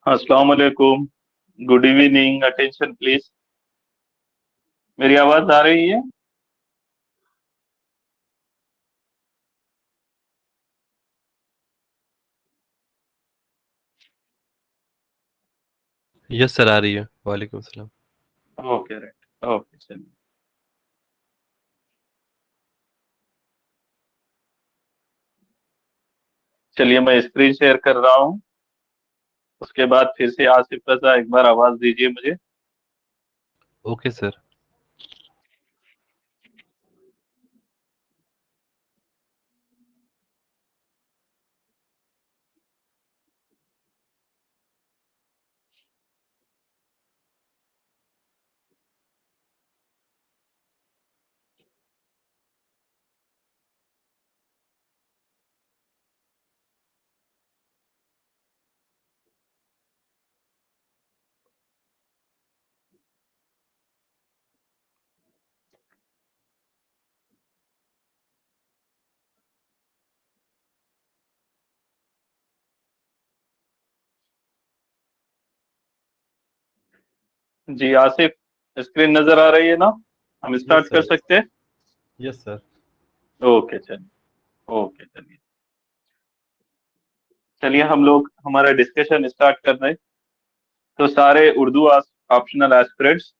अस्सलाम वालेकुम। Good evening. Attention please. मेरी आवाज आ रही है? यस सर, आ रही है। वालेकुम सलाम। ओके, राइट, ओके, चलिए। चलिए, मैं स्क्रीन शेयर कर रहा हूँ। उसके बाद फिर से आसिफ रजा एक बार आवाज दीजिए मुझे। Okay sir. जी आसिफ, स्क्रीन नजर आ रही है ना? हम यस स्टार्ट कर सर। सकते हैं? Yes sir. ओके, चलिए। ओके, चलिए। चलिए, हम लोग हमारा डिस्कशन स्टार्ट कर रहे हैं। तो सारे उर्दू ऑप्शनल एस्पिरेंट्स,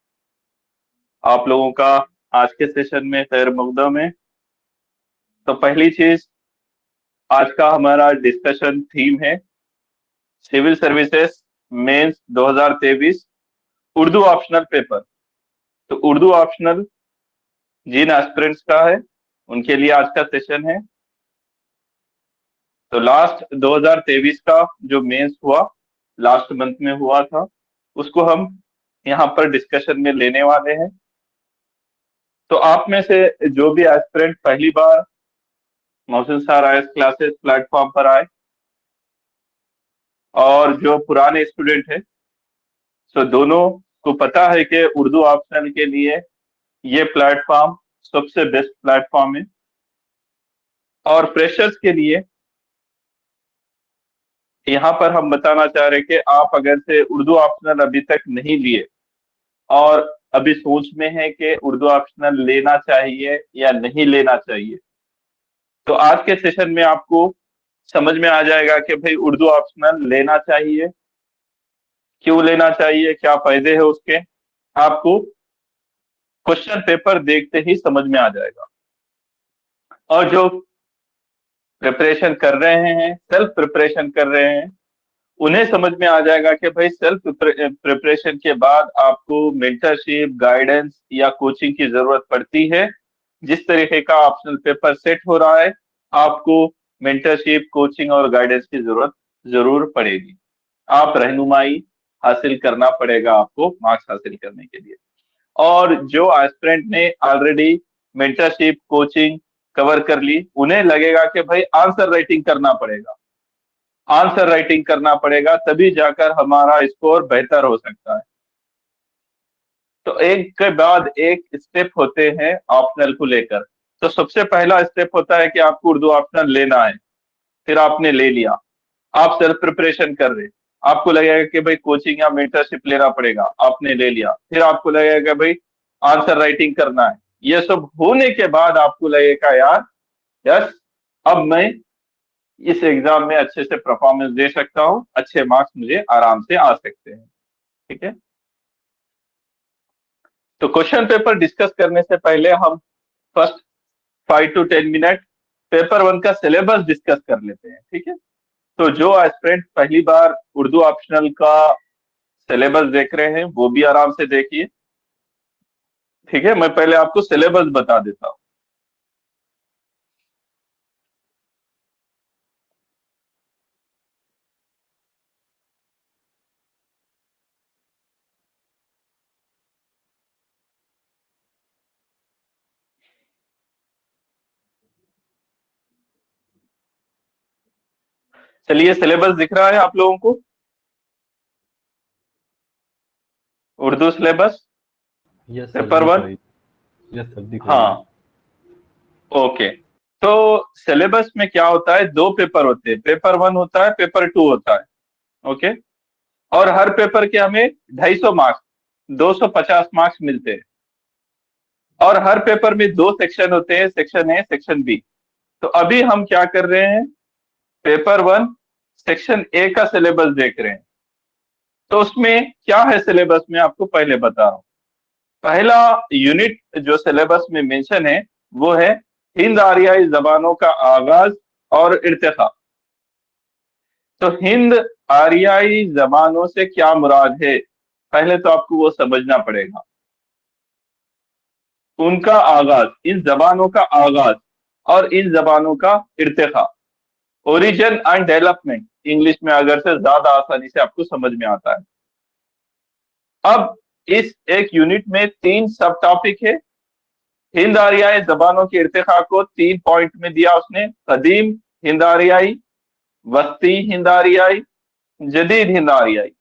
आप लोगों का आज के सेशन में खैर मकदम है। तो पहली चीज, आज का हमारा डिस्कशन थीम है civil services mains 2023 Urdu optional paper. तो उर्दू ऑप्शनल जिन एस्पिरेंट्स का है, उनके लिए आज का सेशन है। तो लास्ट 2023 का जो मेंस हुआ, लास्ट मंथ में हुआ था, उसको हम यहाँ पर डिस्कशन में लेने वाले हैं। तो आप में से जो भी एस्पिरेंट पहली बार मोहसिन सर आए क्लासेस प्लेटफॉर्म पर आए, और जो पुराने स्टूडेंट है, तो दोनों को पता है कि उर्दू ऑप्शनल के लिए ये प्लेटफॉर्म सबसे बेस्ट प्लेटफॉर्म है। और फ्रेशर्स के लिए यहाँ पर हम बताना चाह रहे हैं कि आप अगर से उर्दू ऑप्शनल अभी तक नहीं लिए और अभी सोच में है कि उर्दू ऑप्शनल लेना चाहिए या नहीं लेना चाहिए, तो आज के सेशन में आपको समझ में आ जाएगा कि भाई उर्दू ऑप्शनल लेना चाहिए, क्यों लेना चाहिए, क्या फायदे हैं उसके। आपको क्वेश्चन पेपर देखते ही समझ में आ जाएगा। और जो प्रिपरेशन कर रहे हैं, सेल्फ प्रिपरेशन कर रहे हैं, उन्हें समझ में आ जाएगा कि भाई सेल्फ प्रिपरेशन के बाद आपको मेंटरशिप, गाइडेंस या कोचिंग की जरूरत पड़ती है। जिस तरीके का ऑप्शनल पेपर सेट हो रहा है, आपको मेंटरशिप, कोचिंग और गाइडेंस की जरूरत जरूर पड़ेगी। आप रहनुमाई हासिल करना पड़ेगा आपको मार्क्स हासिल करने के लिए। और जो एस्पिरेंट ने ऑलरेडी मेंटरशिप, कोचिंग कवर कर ली, उन्हें लगेगा कि भाई आंसर राइटिंग करना पड़ेगा। आंसर राइटिंग करना पड़ेगा, तभी जाकर हमारा स्कोर बेहतर हो सकता है। तो एक के बाद एक स्टेप होते हैं ऑप्शनल को लेकर। तो सबसे पहला स्टेप होता है कि आपको उर्दू ऑप्शनल लेना है। फिर आपने ले लिया, आप सेल्फ प्रिपरेशन कर रहे, आपको लगेगा कि भाई कोचिंग या मेंटरशिप लेना पड़ेगा, आपने ले लिया। फिर आपको लगेगा कि भाई आंसर राइटिंग करना है। ये सब होने के बाद आपको लगेगा यार, यस, अब मैं इस एग्जाम में अच्छे से परफॉर्मेंस दे सकता हूँ, अच्छे मार्क्स मुझे आराम से आ सकते हैं। ठीक है। तो क्वेश्चन पेपर डिस्कस करने से पहले हम first 5 to 10 minute paper one का सिलेबस डिस्कस कर लेते हैं। ठीक है। तो जो एस्पिरेंट पहली बार उर्दू ऑप्शनल का सिलेबस देख रहे हैं, वो भी आराम से देखिए। ठीक है, मैं पहले आपको सिलेबस बता देता हूँ। चलिए, सिलेबस दिख रहा है आप लोगों को? Urdu syllabus yes sir, paper दिख वन। रही। यस सर, दिख रही है। हाँ, ओके। तो सिलेबस में क्या होता है, दो पेपर होते हैं, पेपर वन होता है, पेपर टू होता है। ओके। और हर पेपर के हमें 250 मार्क्स, 250 मार्क्स मिलते हैं। और हर पेपर में 2 सेक्शन होते हैं, सेक्शन ए, सेक्शन बी। तो अभी हम क्या कर रहे हैं, पेपर 1 सेक्शन ए का सिलेबस देख रहे हैं। तो उसमें क्या है सिलेबस में आपको पहले बता रहा हूं। पहला यूनिट जो सिलेबस में मेंशन है वो है हिंद आरियाई जबानों का आगाज और इर्तिका। तो हिंद आरियाई जबानों से क्या मुराद है, पहले तो आपको वो समझना पड़ेगा। उनका आगाज, इन जबानों का आगाज और इन जबानों का Irtika, origin and development, English में अगर से ज्यादा आसानी से आपको समझ में आता है। अब इस एक यूनिट में 3 सब टॉपिक है। हिंद आरियाई जबानों के इर्तिका को 3 पॉइंट में दिया उसने, कदीम हिंद आरियाई, वस्ती हिंद आरियाई, जदीद हिंद आरियाई,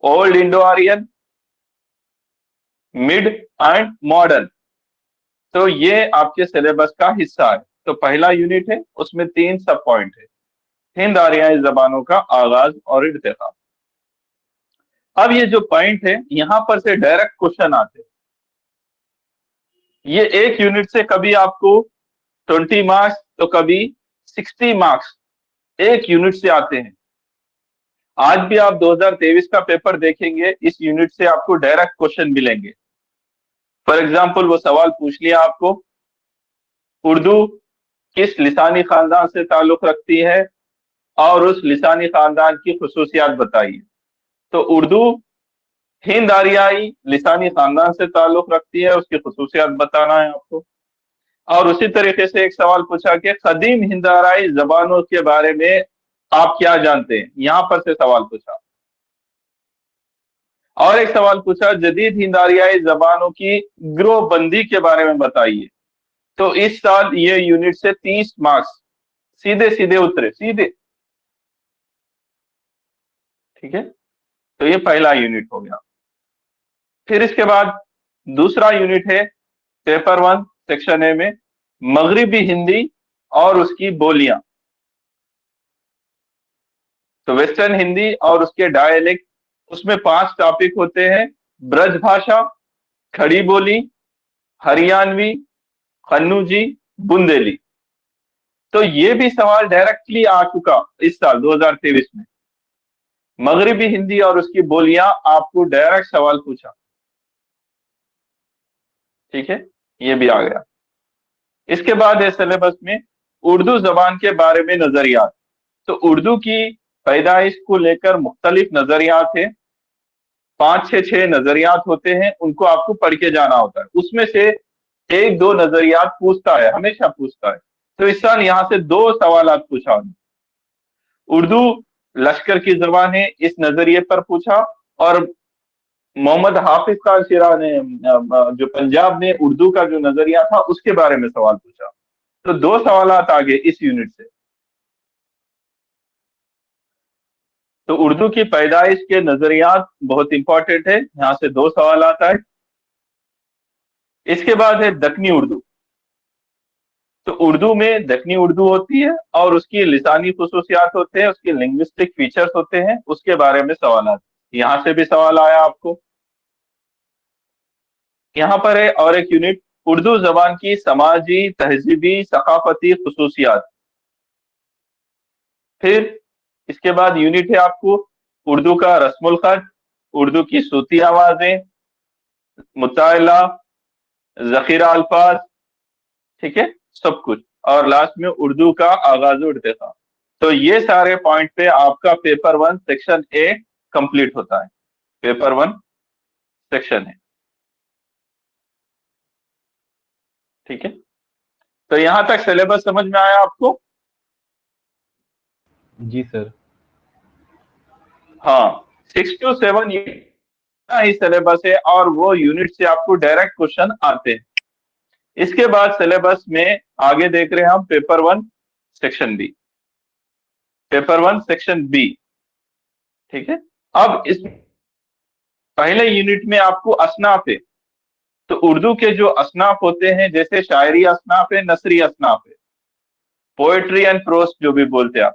old Indo Aryan, mid and modern. तो ये आपके सिलेबस का हिस्सा है। तो पहला यूनिट है, उसमें 3 सब पॉइंट है, हिंद आरियाई जबानों का आगाज और इर्तिका। अब ये जो पॉइंट है, यहां पर से डायरेक्ट क्वेश्चन आते हैं। ये एक यूनिट से कभी आपको 20 मार्क्स तो कभी 60 मार्क्स एक यूनिट से आते हैं। आज भी आप 2023 का पेपर देखेंगे, इस यूनिट से आपको डायरेक्ट क्वेश्चन मिलेंगे। फॉर एग्जाम्पल वो सवाल पूछ लिया आपको, उर्दू किस लिसानी खानदान से ताल्लुक रखती है और उस लिसानी खानदान की खुसूसियात बताइए। तो उर्दू हिंद आरियाई लिसानी खानदान से ताल्लुक रखती है, उसकी खुसूसियात बताना है आपको। और उसी तरीके से एक सवाल पूछा कि कदीम हिंद आरियाई जबानों के बारे में आप क्या जानते हैं, यहां पर से सवाल पूछा। और एक सवाल पूछा, जदीद हिंद आरियाई जबानों की गिरोहबंदी के बारे में बताइए। तो इस साल ये यूनिट से 30 मार्क्स सीधे सीधे उतरे, सीधे। ठीक है, तो ये पहला यूनिट हो गया। फिर इसके बाद दूसरा यूनिट है पेपर 1 सेक्शन ए में मगरिबी हिंदी और उसकी बोलियां। तो वेस्टर्न हिंदी और उसके डायलेक्ट, उसमें 5 टॉपिक होते हैं, ब्रज भाषा, खड़ी बोली, हरियाणवी, कन्नूजी, बुंदेली। तो ये भी सवाल डायरेक्टली आ चुका इस साल 2023 में। मगरिबी हिंदी और उसकी बोलियां आपको डायरेक्ट सवाल पूछा। ठीक है, ये भी आ गया। इसके बाद है सिलेबस में उर्दू जबान के बारे में नजरियात। तो उर्दू की पैदाइश को लेकर मुख्तलिफ नजरियात है, 5 6 नजरियात होते हैं, उनको आपको पढ़ के जाना होता है। उसमें से 1 2 नजरियात पूछता है, हमेशा पूछता है। तो इस साल यहां से 2 सवाल पूछा। उर्दू लश्कर की जबान है, इस नजरिए पर पूछा। और मोहम्मद हाफिज खान शिरा ने जो पंजाब में उर्दू का जो नजरिया था उसके बारे में सवाल पूछा। तो 2 सवाल आ गए इस यूनिट से। तो उर्दू की पैदाइश के नजरियात बहुत इंपॉर्टेंट है, यहां से 2 सवाल आता है। इसके बाद है दक्कनी उर्दू। तो उर्दू में दक्कनी उर्दू होती है और उसकी लिसानी खुसूसियात होते हैं, उसके लिंग्विस्टिक फीचर्स होते हैं, उसके बारे में सवाल आते हैं। यहां से भी सवाल आया आपको। यहाँ पर है और एक यूनिट, उर्दू जबान की समाजी, तहजीबी, सकाफती खुसूसियात। फिर इसके बाद यूनिट है आपको उर्दू का रस्मुल खत, उर्दू की सूती आवाजें, मुताला, जखीरा अल्फाज। ठीक है, सब कुछ। और लास्ट में उर्दू का आगाज इर्तिका। तो ये सारे पॉइंट पे आपका पेपर 1 सेक्शन ए कंप्लीट होता है। पेपर 1 सेक्शन है। ठीक है, तो यहां तक सिलेबस समझ में आया आपको? जी सर। हाँ, 6 to 7 ही सिलेबस है और वो यूनिट से आपको डायरेक्ट क्वेश्चन आते हैं। इसके बाद सिलेबस में आगे देख रहे हैं हम paper 1 section b, paper 1 section b. ठीक है, अब इस पहले यूनिट में आपको असनाफ है। तो उर्दू के जो असनाफ होते हैं, जैसे शायरी असनाफ है, नसरी असनाफ है, पोएट्री एंड प्रोस जो भी बोलते हैं आप।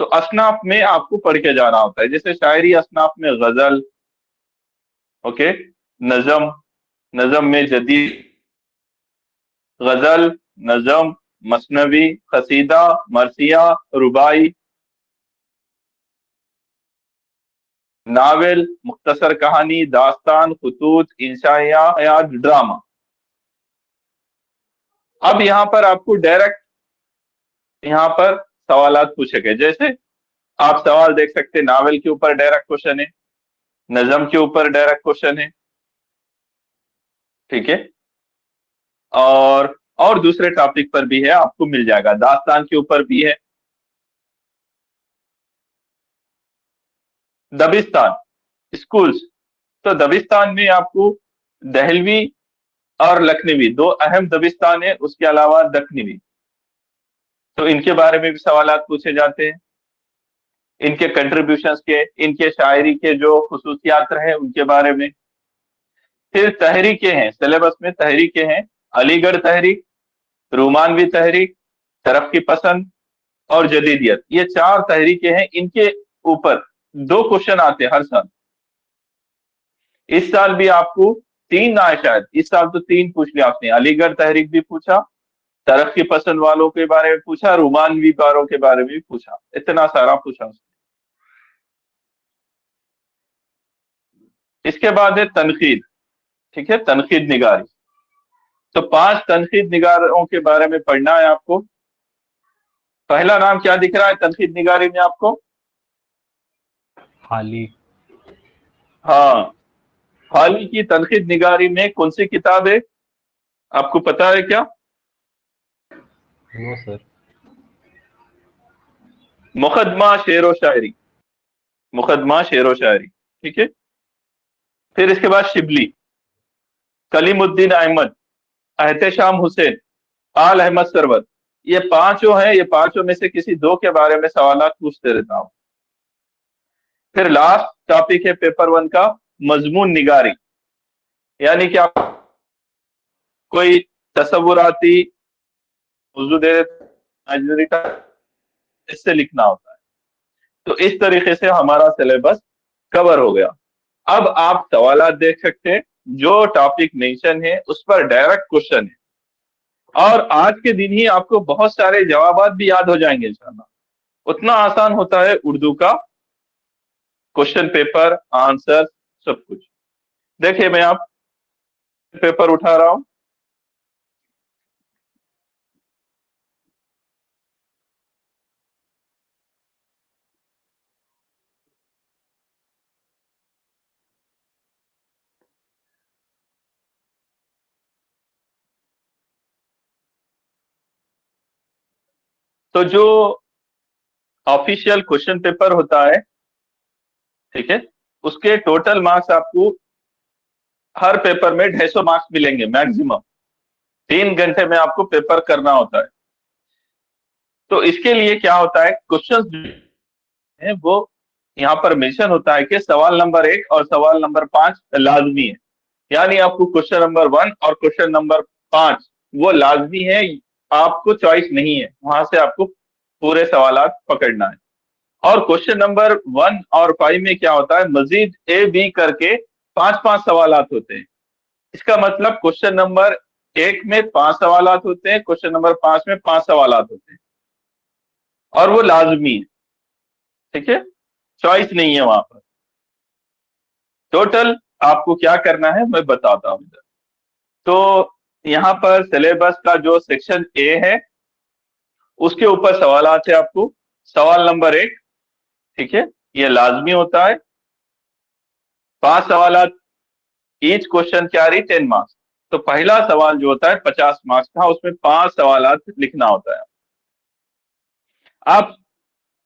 तो असनाफ में आपको पढ़ के जाना होता है, जैसे शायरी असनाफ में गजल, ओके, नजम, नजम में जदीद, गजल, नजम, मसनवी, कसीदा, मरसिया, रुबाई, नावल, मुख्तसर कहानी, दास्तान, खुतूत, इंशाया, ड्रामा। अब यहाँ पर आपको डायरेक्ट यहाँ पर सवालात पूछे गए, जैसे आप सवाल देख सकते हैं, नावल के ऊपर डायरेक्ट क्वेश्चन है, नजम के ऊपर डायरेक्ट क्वेश्चन है, ठीक है, और दूसरे टॉपिक पर भी है, आपको मिल जाएगा, दास्तान के ऊपर भी है। दबिस्तान, स्कूल्स, तो दबिस्तान में आपको दहलवी और लखनवी दो अहम दबिस्तान है, उसके अलावा दखनवी, तो इनके बारे में भी सवालात पूछे जाते हैं, इनके कंट्रीब्यूशंस के, इनके शायरी के जो खुसूसियात रहे उनके बारे में। फिर तहरीकें हैं, सिलेबस में तहरीकें हैं, अलीगढ़ तहरीक, रोमानवी तहरीक, तरफ की पसंद और जदीदियत, ये चार तहरीकें हैं, इनके ऊपर दो क्वेश्चन आते हैं हर साल। इस साल भी आपको तीन आए शायद, इस साल तो तीन पूछ लिया आपने, अलीगढ़ तहरीक भी पूछा, तरक्की पसंद वालों के बारे में पूछा, रोमानवी वालों के बारे में भी पूछा, इतना सारा पूछा उसने। इसके बाद है तनकीद, ठीक है, तनकीद निगारी, तो 5 तनकीद निगारों के बारे में पढ़ना है आपको। पहला नाम क्या दिख रहा है तनकीद निगारी में आपको? हाली। हाँ, हाली की तनकीद निगारी में कौन सी किताब है, आपको पता है क्या? No sir. मुकदमा शेर व शायरी, मुकदमा शेर व शायरी, ठीक है। फिर इसके बाद शिबली, कलीमुद्दीन अहमद, एहतेशाम हुसैन, आल अहमद सरवत, ये पांचों हैं, ये पांचों में से किसी दो के बारे में सवालात पूछते रहता हूं। फिर लास्ट टॉपिक है पेपर 1 का, मजमून निगारी, यानी कि आप कोई तसव्वुराती मौजू दे इससे लिखना होता है। तो इस तरीके से हमारा सिलेबस कवर हो गया। अब आप सवालात देख सकते हैं, जो टॉपिक मेंशन है उस पर डायरेक्ट क्वेश्चन है, और आज के दिन ही आपको बहुत सारे जवाबात भी याद हो जाएंगे इंशाल्लाह। उतना आसान होता है उर्दू का क्वेश्चन पेपर, आंसर, सब कुछ। देखिए मैं आप पेपर उठा रहा हूं, तो जो ऑफिशियल क्वेश्चन पेपर होता है, ठीक है, उसके टोटल मार्क्स आपको हर पेपर में 250 मार्क्स मिलेंगे मैक्सिमम। 3 घंटे में आपको पेपर करना होता है। तो इसके लिए क्या होता है, क्वेश्चन है वो यहाँ पर मेंशन होता है कि सवाल नंबर 1 और सवाल नंबर 5 लाजमी है, यानी आपको क्वेश्चन नंबर 1 और क्वेश्चन नंबर 5 वो लाजमी है, आपको चॉइस नहीं है, वहां से आपको पूरे सवालात पकड़ना है। और क्वेश्चन नंबर 1 और 5 में क्या होता है, मजीद ए बी करके 5-5 सवालात होते हैं। इसका मतलब क्वेश्चन नंबर 1 में 5 सवालात होते हैं, क्वेश्चन नंबर 5 में 5 सवालात होते हैं, और वो लाजमी है, ठीक है, चॉइस नहीं है वहां पर। टोटल आपको क्या करना है मैं बताता हूं इधर। तो यहाँ पर सिलेबस का जो सेक्शन ए है उसके ऊपर सवालात है आपको। सवाल नंबर 1, ठीक है, ये लाजमी होता है, 5 सवालात, ईच क्वेश्चन कैरी 10 मार्क्स। तो पहला सवाल जो होता है 50 मार्क्स का, उसमें 5 सवालात लिखना होता है। आप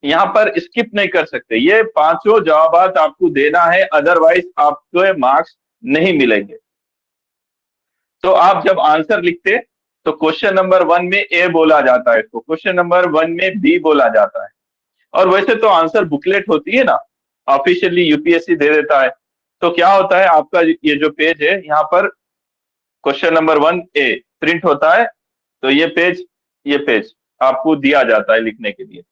यहाँ पर स्किप नहीं कर सकते, ये पांचों जवाबात आपको देना है, अदरवाइज आपको मार्क्स नहीं मिलेंगे। तो आप जब आंसर लिखते तो क्वेश्चन नंबर 1 में ए बोला जाता है, इसको क्वेश्चन नंबर 1 में बी बोला जाता है। और वैसे तो आंसर बुकलेट होती है ना, ऑफिशियली यूपीएससी दे देता है। तो क्या होता है, आपका ये जो पेज है यहाँ पर क्वेश्चन नंबर 1 ए प्रिंट होता है, तो ये पेज आपको दिया जाता है लिखने के लिए।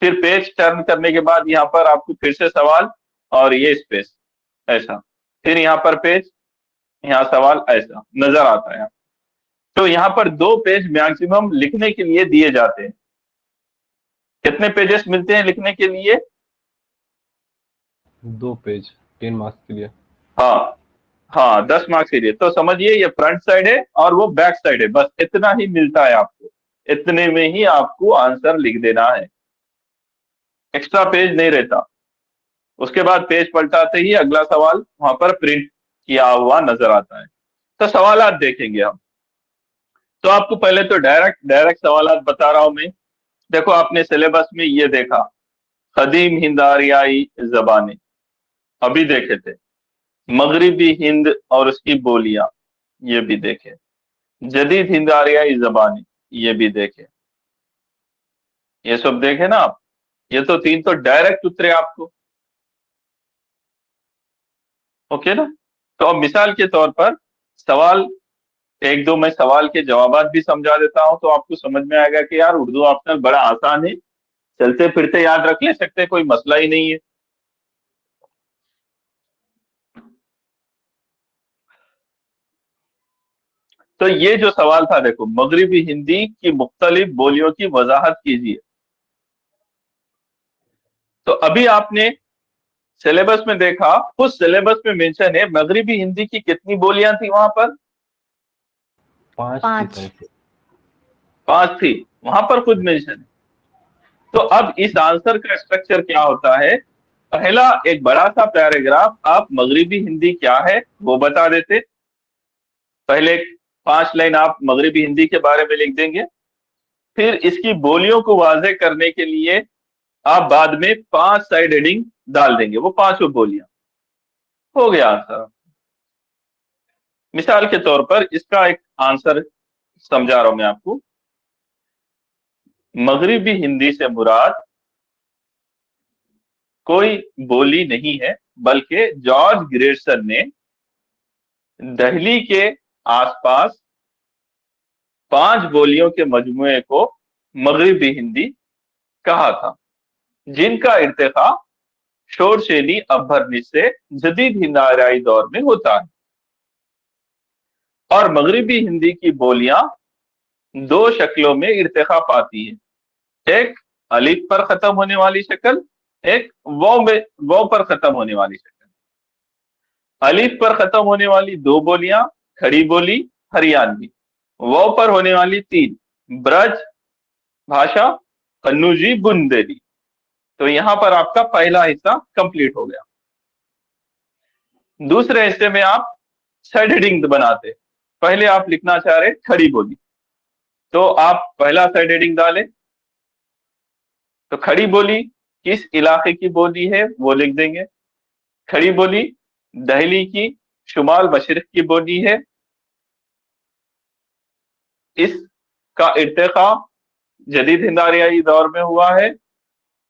फिर पेज टर्न करने के बाद यहाँ पर आपको फिर से सवाल और ये स्पेस ऐसा, फिर यहाँ पर पेज, यहाँ सवाल, ऐसा नजर आता है। तो यहाँ पर 2 पेज मैक्सिमम लिखने के लिए दिए जाते हैं। कितने पेजेस मिलते हैं लिखने के लिए? 2 पेज 10 मार्क्स के लिए। हाँ हाँ, 10 मार्क्स के लिए। तो समझिए ये फ्रंट साइड है और वो बैक साइड है, बस इतना ही मिलता है आपको, इतने में ही आपको आंसर लिख देना है, एक्स्ट्रा पेज नहीं रहता। उसके बाद पेज पलटाते ही अगला सवाल वहां पर प्रिंट किया हुआ नजर आता है। तो सवालात देखेंगे हम। तो आपको पहले तो डायरेक्ट डायरेक्ट सवालात बता रहा हूं मैं। देखो, आपने सिलेबस में ये देखा, कदीम हिंद आरियाई जबानें अभी देखे थे, मगरिबी हिंद और उसकी बोलियां ये भी देखे, जदीद हिंद आरियाई जबानें ये भी देखे, ये सब देखे ना आप। ये तो 3 तो डायरेक्ट उतरे आपको, ओके ना। तो अब मिसाल के तौर पर सवाल, एक दो मैं सवाल के जवाबात भी समझा देता हूं, तो आपको समझ में आएगा कि यार उर्दू ऑप्शनल बड़ा आसान है, चलते फिरते याद रख ले सकते, कोई मसला ही नहीं है। तो ये जो सवाल था, देखो, मगरिबी हिंदी की मुख्तलिफ बोलियों की वजाहत कीजिए। तो अभी आपने सिलेबस में देखा, उस सिलेबस में मेंशन है मगरिबी हिंदी की कितनी बोलियां थी वहां पर? 5 थी। 5 थी, वहां पर खुद मेंशन है। तो अब इस आंसर का स्ट्रक्चर क्या होता है? पहला एक बड़ा सा पैराग्राफ आप मगरिबी हिंदी क्या है वो बता देते, पहले 5 लाइन आप मगरिबी हिंदी के बारे में लिख देंगे। फिर इसकी बोलियों को वाज़ेह करने के लिए आप बाद में 5 साइड हेडिंग डाल देंगे, वो 5 बोलियां, हो गया आंसर। मिसाल के तौर पर इसका एक आंसर समझा रहा हूं मैं आपको। मगरिबी हिंदी से मुराद कोई बोली नहीं है, बल्कि जॉर्ज ग्रेसन ने दहली के आसपास 5 बोलियों के मजमुए को मगरिबी हिंदी कहा था, जिनका इर्तिका शोरशेनी अभरनी से जदीद हिंद आरियाई दौर में होता है। और मगरिबी हिंदी की बोलियां 2 शक्लों में इर्तिका पाती है, एक अलिफ पर खत्म होने वाली शक्ल, एक वाव पर खत्म होने वाली शक्ल। अलिफ पर खत्म होने वाली 2 बोलियां, खड़ी बोली, हरियाणवी। वाव पर होने वाली 3, ब्रज भाषा, कन्नूजी, बुंदेली। तो यहां पर आपका पहला हिस्सा कंप्लीट हो गया। दूसरे हिस्से में आप साइड हेडिंग बनाते, पहले आप लिखना चाह रहे खड़ी बोली, तो आप पहला साइड हेडिंग डालें। तो खड़ी बोली किस इलाके की बोली है वो लिख देंगे। खड़ी बोली दहली की शुमाल मशरिक की बोली है, इसका इर्तिका जदीद हिंद आरियाई दौर में हुआ है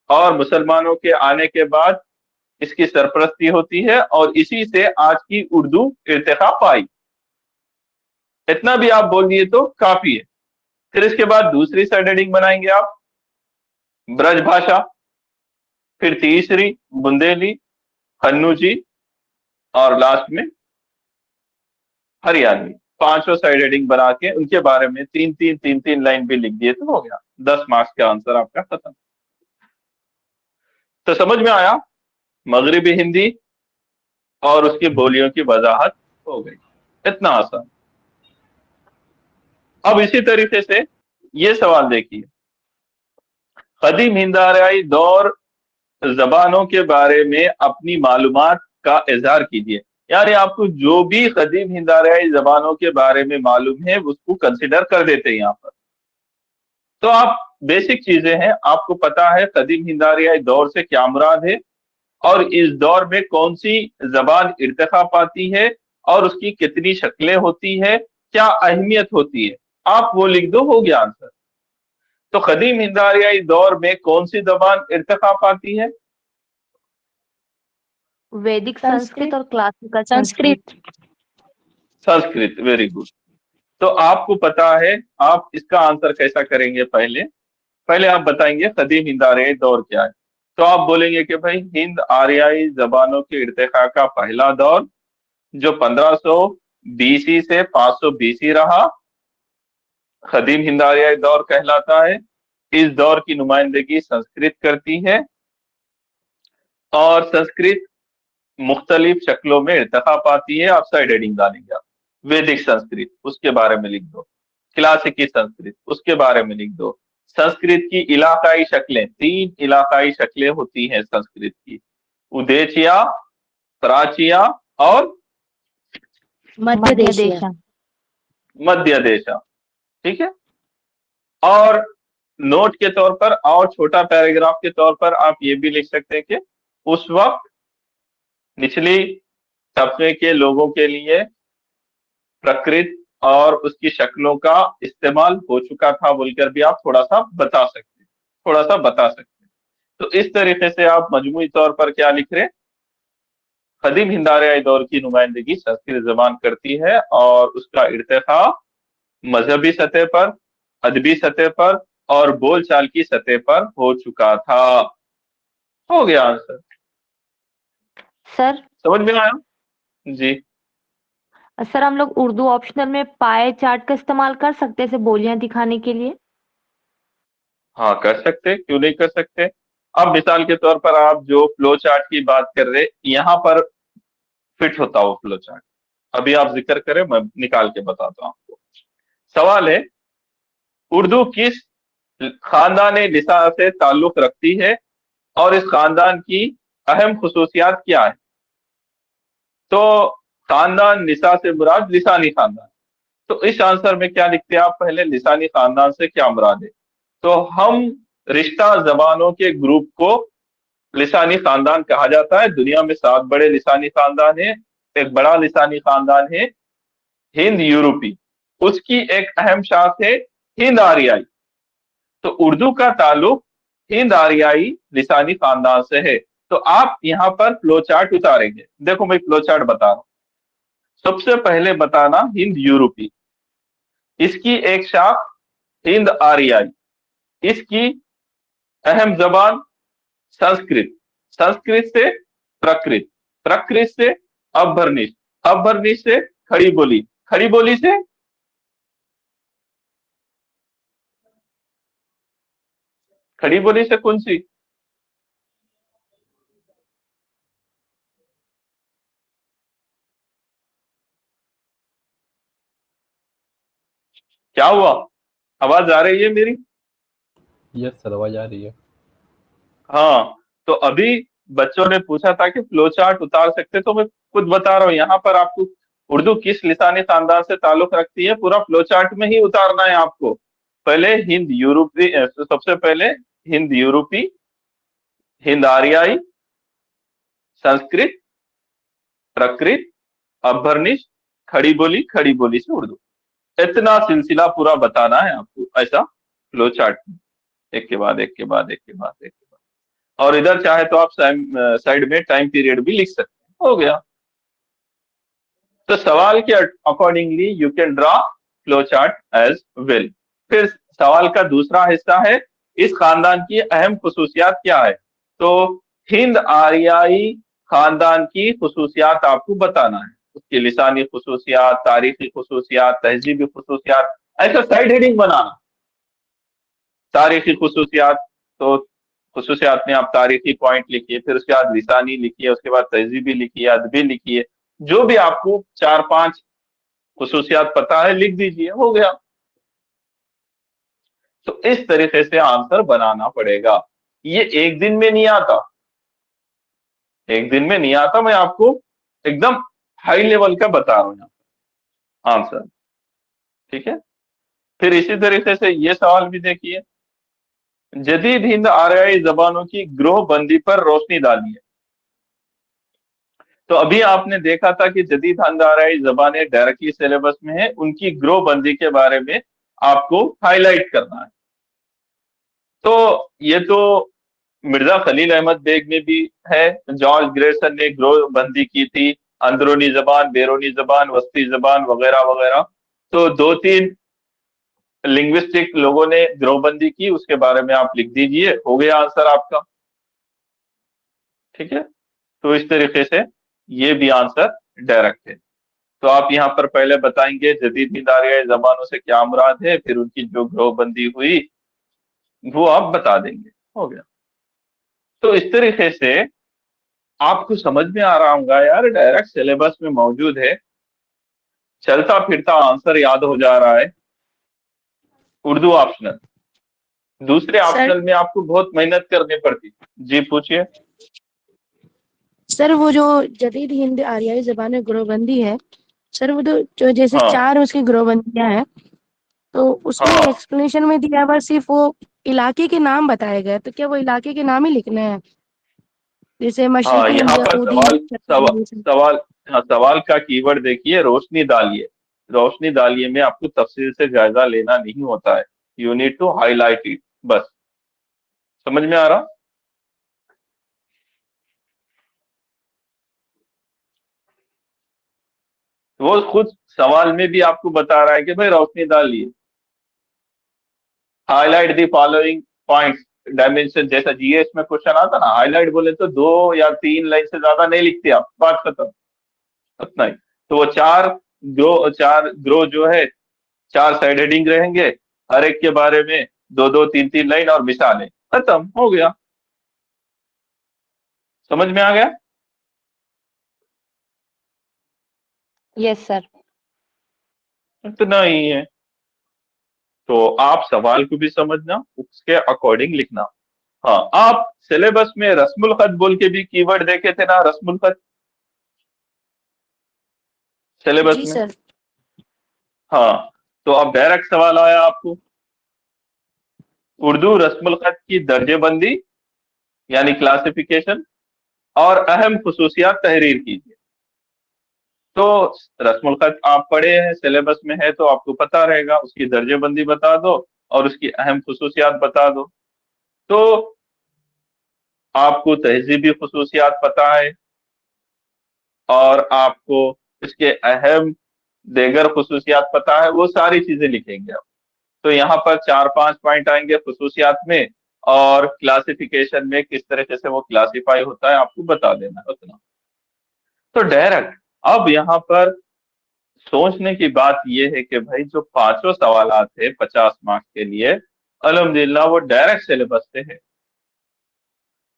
और मुसलमानों के आने के बाद इसकी सरपरस्ती होती है और इसी से आज की उर्दू इर्तिका पाई। इतना भी आप बोल दिए तो काफी है। फिर इसके बाद दूसरी साइड हेडिंग बनाएंगे आप, ब्रज भाषा, फिर तीसरी बुंदेली, कन्नूजी, और लास्ट में हरियाणवी। 5 साइड हेडिंग बना के उनके बारे में 3 लाइन भी लिख दिए तो हो गया, 10 मार्क्स का आंसर आपका खत्म। तो समझ में आया, मगरिबी हिंदी और उसकी बोलियों की वजाहत हो गई, इतना आसान। अब इसी तरीके से ये सवाल देखिए, कदीम हिंद आरियाई दौर जबानों के बारे में अपनी मालूमात का इजहार कीजिए। यार ये आपको जो भी कदीम हिंद आरियाई जबानों के बारे में मालूम है उसको कंसिडर कर देते हैं यहाँ पर। तो आप बेसिक चीजें हैं, आपको पता है कदीम हिंद आरियाई दौर से क्या मुराद है और इस दौर में कौन सी जबान इर्तिका पाती है और उसकी कितनी शक्लें होती है, क्या अहमियत होती है, आप वो लिख दो, हो गया आंसर। तो कदीम हिंद आरियाई दौर में कौन सी जबान इर्तिका पाती है? वैदिक संस्कृत और classical Sanskrit. Sanskrit, very good. तो आपको पता है, आप इसका आंसर कैसा करेंगे? पहले पहले आप बताएंगे कदीम हिंद आर्याई दौर क्या है। तो आप बोलेंगे कि भाई हिंद आर्याई जबानों के इर्तिका का पहला दौर जो 1500 बीसी से 500 बीसी रहा, कदीम हिंद आर्याई दौर कहलाता है। इस दौर की नुमाइंदगी संस्कृत करती है और संस्कृत मुख्तलिफ शक्लों में इर्तिका पाती है। आप साइड हेडिंग डालेंगे, आप वैदिक संस्कृत उसके बारे में लिख दो, क्लासिकी संस्कृत उसके बारे में लिख दो। संस्कृत की इलाकाई शक्लें, 3 इलाकाई शक्लें होती हैं संस्कृत की, उदेचिया, प्राचिया और मध्य देश। मध्य देशा। ठीक है। और नोट के तौर पर और छोटा पैराग्राफ के तौर पर आप ये भी लिख सकते हैं कि उस वक्त निचली तबके के लोगों के लिए प्रकृत और उसकी शक्लों का इस्तेमाल हो चुका था बोलकर भी आप थोड़ा सा बता सकते हैं। तो इस तरीके से आप मजमूई तौर पर क्या लिख रहे हैं, कदीम हिंद आर्याई दौर की नुमाइंदगी संस्कृत जबान करती है और उसका इर्तिका मजहबी सतह पर, अदबी सतह पर और बोलचाल की सतह पर हो चुका था। हो गया आंसर। सर समझ में आया जी? सर हम लोग उर्दू ऑप्शनल में पाए चार्ट का इस्तेमाल कर सकते हैं इसे बोलियां दिखाने के लिए? हाँ कर सकते, क्यों नहीं कर सकते। अब मिसाल के तौर पर आप जो फ्लो चार्ट की बात कर रहे, यहाँ पर फिट होता हो फ्लो चार्ट। अभी आप जिक्र करें, मैं निकाल के बताता हूँ आपको। सवाल है, उर्दू किस खानदान निसा से ताल्लुक रखती है और इस खानदान की अहम खुसूसियात क्या है? तो खानदान निसा से मुराद लिसानी खानदान। तो इस आंसर में क्या लिखते हैं आप, पहले लिसानी खानदान से क्या मुराद है। तो हम रिश्ता जबानों के ग्रुप को लिसानी खानदान कहा जाता है। दुनिया में 7 बड़े लिसानी खानदान है। एक बड़ा लिसानी खानदान है हिंद यूरोपी, उसकी एक अहम शाख है हिंद आर्याई। तो उर्दू का ताल्लुक हिंद आर्याई लिसानी खानदान से है। तो आप यहाँ पर फ्लो चार्ट उतारेंगे। देखो मैं फ्लो चार्ट बता रहा हूं। सबसे पहले बताना हिंद यूरोपी, इसकी एक शाख हिंद आर्याई, इसकी अहम जबान संस्कृत, संस्कृत से प्रकृत, प्रकृत से अभ्रनिश, अभ्रनिश से खड़ी बोली, खड़ी बोली से खड़ी बोली से कौन सी, क्या हुआ, आवाज आ रही है मेरी? यस सर, आवाज आ रही है। हाँ। तो अभी बच्चों ने पूछा था कि फ्लो चार्ट उतार सकते, तो मैं खुद बता रहा हूँ यहाँ पर आपको उर्दू किस लिसानी खानदान से ताल्लुक रखती है पूरा फ्लो चार्ट में ही उतारना है आपको। पहले हिंद यूरोपी, सबसे पहले हिंद यूरोपी, हिंद आर्याई, संस्कृत, प्रकृत, अभ्रनिश, खड़ी बोली, खड़ी बोली से उर्दू। इतना सिलसिला पूरा बताना है आपको, ऐसा फ्लो चार्ट में, एक के बाद एक के बाद एक के बाद एक के बाद। और इधर चाहे तो आप साइड में टाइम पीरियड भी लिख सकते हैं। हो गया। तो सवाल के accordingly you can draw flow chart as well. फिर सवाल का दूसरा हिस्सा है, इस खानदान की अहम खुसूसियात क्या है। तो हिंद आर्याई खानदान की खुसूसियात आपको बताना है, उसकी लिसानी खुसूसियात, तारीखी खुसूसियात, तहजीबी खुसूसियात, ऐसा साइड हेडिंग बनाना। तारीखी खुसूसियात, तो खुसूसियात में आप तारीखी पॉइंट लिखिए, फिर उसके बाद लिसानी लिखिए, उसके बाद तहजीबी लिखिए, अदबी लिखिए, जो भी आपको 4-5 खुसूसियात पता है लिख दीजिए। हो गया। तो इस तरीके से आंसर बनाना पड़ेगा। ये एक दिन में नहीं आता, एक दिन में नहीं आता। मैं आपको एकदम हाई लेवल का बता रहा हूं आंसर। ठीक है। फिर इसी तरीके से ये सवाल भी देखिए, जदीद हिंद आर्याई जबानों की ग्रोह बंदी पर रोशनी डालिए। तो अभी आपने देखा था कि जदीद हिंद आर्याई जबानें डायरेक्टली सिलेबस में है, उनकी ग्रोह बंदी के बारे में आपको हाईलाइट करना है। तो ये तो मिर्जा खलील अहमद बेग में भी है, जॉर्ज ग्रेसन ने ग्रोह बंदी की थी, अंदरूनी जबान, बैरूनी जबान, वस्ती जबान वगैरह वगैरह। तो 2-3 लिंग्विस्टिक लोगों ने गिरोहबंदी की, उसके बारे में आप लिख दीजिए, हो गया आंसर आपका। ठीक है, तो इस तरीके से ये भी आंसर डायरेक्ट है। तो आप यहाँ पर पहले बताएंगे जदीद हिंद आर्याई जबानों से क्या मुराद है, फिर उनकी जो गिरोहबंदी हुई वो आप बता देंगे, हो गया। तो इस तरीके से आपको समझ में आ रहा होगा यार, डायरेक्ट सिलेबस में मौजूद है, चलता फिरता आंसर याद हो जा रहा है। उर्दू ऑप्शनल, दूसरे सर ऑप्शनल में आपको बहुत मेहनत करनी पड़ती। जी पूछिए। सर वो जो जदीद हिंद आर्याई ज़बान ग्रोहबंदी है सर, वो तो जो जैसे हाँ 4 उसकी ग्रोहबंदियां हैं, तो उसमें हाँ एक्सप्लेनेशन में दिया हुआ सिर्फ वो इलाके के नाम बताए गए, तो क्या वो इलाके के नाम ही लिखने हैं, जैसे हाँ, मशरिकी हिंद यहाँ या पर ऊदी सवाल हिंद, सवाल छत्तीसगढ़ी? सवाल हाँ, सवाल का कीवर्ड देखिए, रोशनी डालिए। रोशनी डालिए में आपको तफसील से जायजा लेना नहीं होता है, you need to highlight it, बस। समझ में आ रहा? वो खुद सवाल में भी आपको बता रहा है कि भाई रोशनी डालिए, highlight the following points dimension, जैसा जीएस में क्वेश्चन आता ना, हाईलाइट बोले तो 2 या 3 लाइन से ज्यादा नहीं लिखते आप, बात खत्म, उतना ही। तो वो चार ग्रो जो है, 4 साइड हेडिंग रहेंगे, हर एक के बारे में 2 2 3 3 लाइन और मिसालें, खत्म हो गया। समझ में आ गया? Yes sir. इतना ही है। तो आप सवाल को भी समझना, उसके अकॉर्डिंग लिखना। हाँ, आप सिलेबस में रस्मुल खत बोल के भी कीवर्ड देखे थे ना, रस्मुल खत सिलेबस जी में। सर। हाँ, तो अब डायरेक्ट सवाल आया आपको, उर्दू रस्मुल खत की दर्जेबंदी यानी क्लासिफिकेशन और अहम खुसूसियात तहरीर कीजिए। तो रस्मुल खत आप पढ़े हैं, सिलेबस में है तो आपको पता रहेगा, उसकी दर्जेबंदी बता दो और उसकी अहम खुसूसियात बता दो। तो आपको तहजीबी खुसूसियात पता है और आपको इसके अहम देगर खुसूसियात पता है, वो सारी चीजें लिखेंगे आप। तो यहाँ पर 4 5 पॉइंट आएंगे खुसूसियात में, और क्लासिफिकेशन में किस तरीके से वो क्लासिफाई होता है आपको बता देना है, उतना। तो डायरेक्ट अब यहाँ पर सोचने की बात यह है कि भाई जो पांचों सवालात थे 50 मार्क्स के लिए, अल्हम्दुलिल्लाह वो डायरेक्ट सिलेबस से है।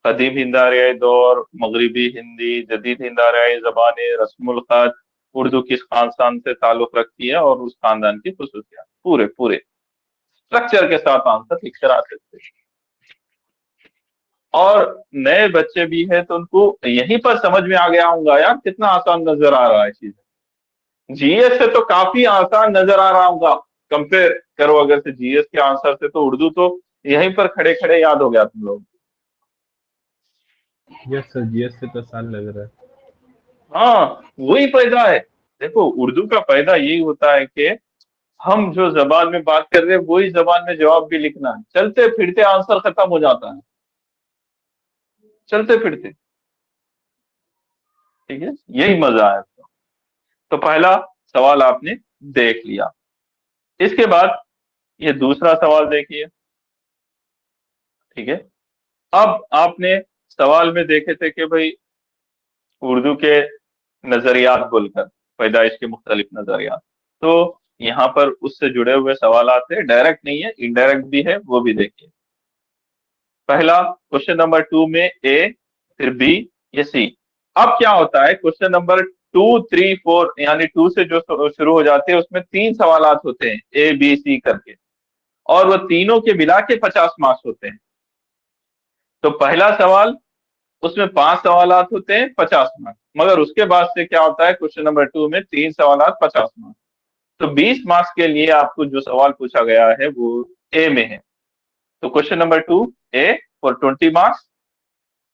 कदीम हिंद आर्याई दौर, मगरिबी हिंदी, जदीद हिंद आर्याई जबानें, रस्मुल खत, उर्दू किस खानदान से ताल्लुक रखती है और उस खानदान की खुसूसियात, पूरे पूरे स्ट्रक्चर के साथ आंसर लिख कर आ सकते हैं। और नए बच्चे भी हैं तो उनको यहीं पर समझ में आ गया होगा यार, कितना आसान नजर आ रहा है चीजें। जीएस से तो काफी आसान नजर आ रहा होगा, कंपेयर करो अगर से जीएस के आंसर से, तो उर्दू तो यहीं पर खड़े खड़े याद हो गया तुम लोग। यस सर, जीएस से तो आसान लग रहा है। हाँ, वही फायदा है। देखो, उर्दू का फायदा यही होता है कि हम जो जबान में बात कर रहे हैं वही जबान में जवाब भी लिखना है, चलते फिरते आंसर खत्म हो जाता है, चलते फिरते। ठीक है, यही मजा है इसका। तो पहला सवाल आपने देख लिया। इसके बाद ये दूसरा सवाल देखिए। ठीक है, अब आपने सवाल में देखे थे कि भाई उर्दू के नजरियात बोलकर, पैदाइश के मुख्तलिफ नजरियात। तो यहाँ पर उससे जुड़े हुए सवाल आते हैं, डायरेक्ट नहीं है, इनडायरेक्ट भी है, वो भी देखिए। पहला क्वेश्चन नंबर 2 में ए, फिर बी, ये सी। अब क्या होता है, क्वेश्चन नंबर 2 3 4 यानी 2 से जो शुरू हो जाते हैं उसमें 3 सवालात होते हैं, ए बी सी करके, और वो तीनों के मिला के 50 मार्क्स होते हैं। तो पहला सवाल, उसमें 5 सवालात होते हैं, 50 मार्क्स। मगर उसके बाद से क्या होता है, क्वेश्चन नंबर 2 में 3 सवालात, 50 मार्क्स। तो 20 मार्क्स के लिए आपको जो सवाल पूछा गया है वो ए में है। तो question number 2 A for 20 marks,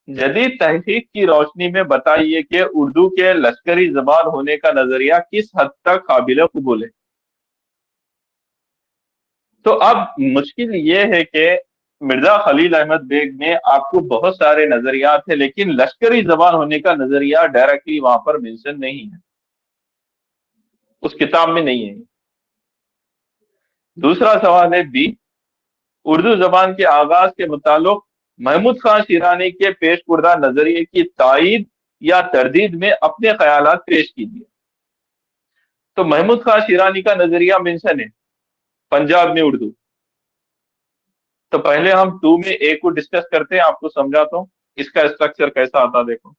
जदीद तहकीक की रोशनी में बताइए कि उर्दू के लश्करी जबान होने का नजरिया किस हद तक काबिल कबूल है। तो अब मुश्किल ये है कि मिर्जा खलील अहमद बेग में आपको बहुत सारे नजरियात है, लेकिन लश्करी जबान होने का नजरिया डायरेक्टली वहां पर मेंशन नहीं है, उस किताब में नहीं है। दूसरा सवाल है बी, उर्दू जबान के आगाज के मुताल्लिक महमूद खान शिरानी के पेश कुर्दा नजरिए की तायीद या तरदीद में अपने ख्यालात पेश कीजिए। तो महमूद खान शिरानी का नजरिया मेंशन है पंजाब में उर्दू। तो पहले हम 2 में ए को डिस्कस करते हैं, आपको समझाता हूं इसका स्ट्रक्चर कैसा आता। देखो,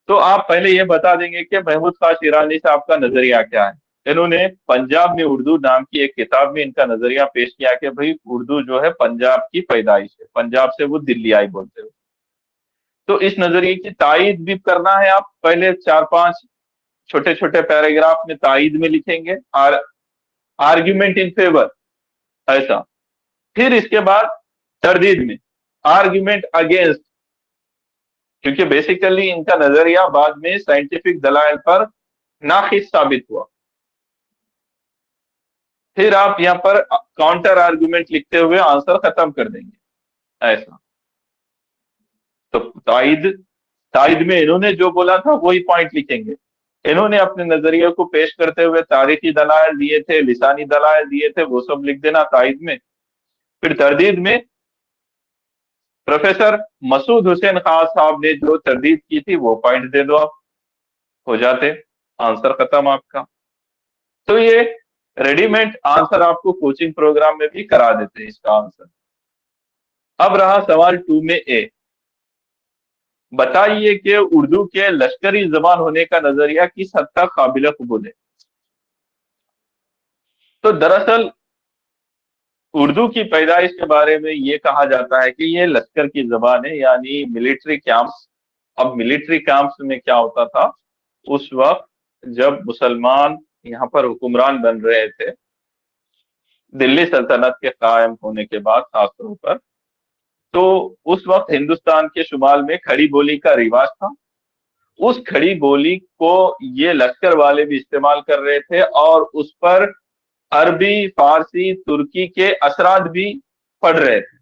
तो आप पहले ये बता देंगे कि महमूद खान शिरानी से आपका नजरिया क्या है। इन्होंने पंजाब में उर्दू नाम की एक किताब में इनका नजरिया पेश किया कि भाई उर्दू जो है पंजाब की पैदाइश है, पंजाब से वो दिल्ली आई बोलते हो। तो इस नजरिए की तायीद भी करना है, आप पहले 4-5 छोटे छोटे पैराग्राफ में तायीद में लिखेंगे और आर्ग्यूमेंट इन फेवर ऐसा। फिर इसके बाद तरदीद में आर्ग्यूमेंट अगेंस्ट, क्योंकि बेसिकली इनका नजरिया बाद में साइंटिफिक दलाइल पर नाखिस साबित हुआ। फिर आप यहाँ पर काउंटर आर्गुमेंट लिखते हुए आंसर खत्म कर देंगे ऐसा। तो तायद में इन्होंने जो बोला था वही पॉइंट लिखेंगे। इन्होंने अपने नजरिए को पेश करते हुए तारीखी दलाइल दिए थे, लिसानी दलाइल दिए थे, वो सब लिख देना तायद में। फिर तरदीद में प्रोफेसर मसूद हुसैन खान साहब ने जो तरदीद की थी वो पॉइंट दे दो, आप हो जाते, आंसर खत्म आपका। तो ये रेडीमेड आंसर आपको कोचिंग प्रोग्राम में भी करा देते हैं इसका आंसर। अब रहा सवाल 2 में ए, बताइए कि उर्दू के लश्करी जबान होने का नजरिया किस हद तक काबिल कबूल है। तो दरअसल उर्दू की पैदाइश के बारे में ये कहा जाता है कि ये लश्कर की जबान है, यानी मिलिट्री कैंप्स। अब मिलिट्री कैंप्स में क्या होता था उस वक्त, जब मुसलमान यहाँ पर हुक्मरान बन रहे थे दिल्ली सल्तनत के कायम होने के बाद खासतौर पर, तो उस वक्त हिंदुस्तान के शुमाल में खड़ी बोली का रिवाज था। उस खड़ी बोली को ये लश्कर वाले भी इस्तेमाल कर रहे थे और उस पर अरबी, फारसी, तुर्की के असरात भी पड़ रहे थे।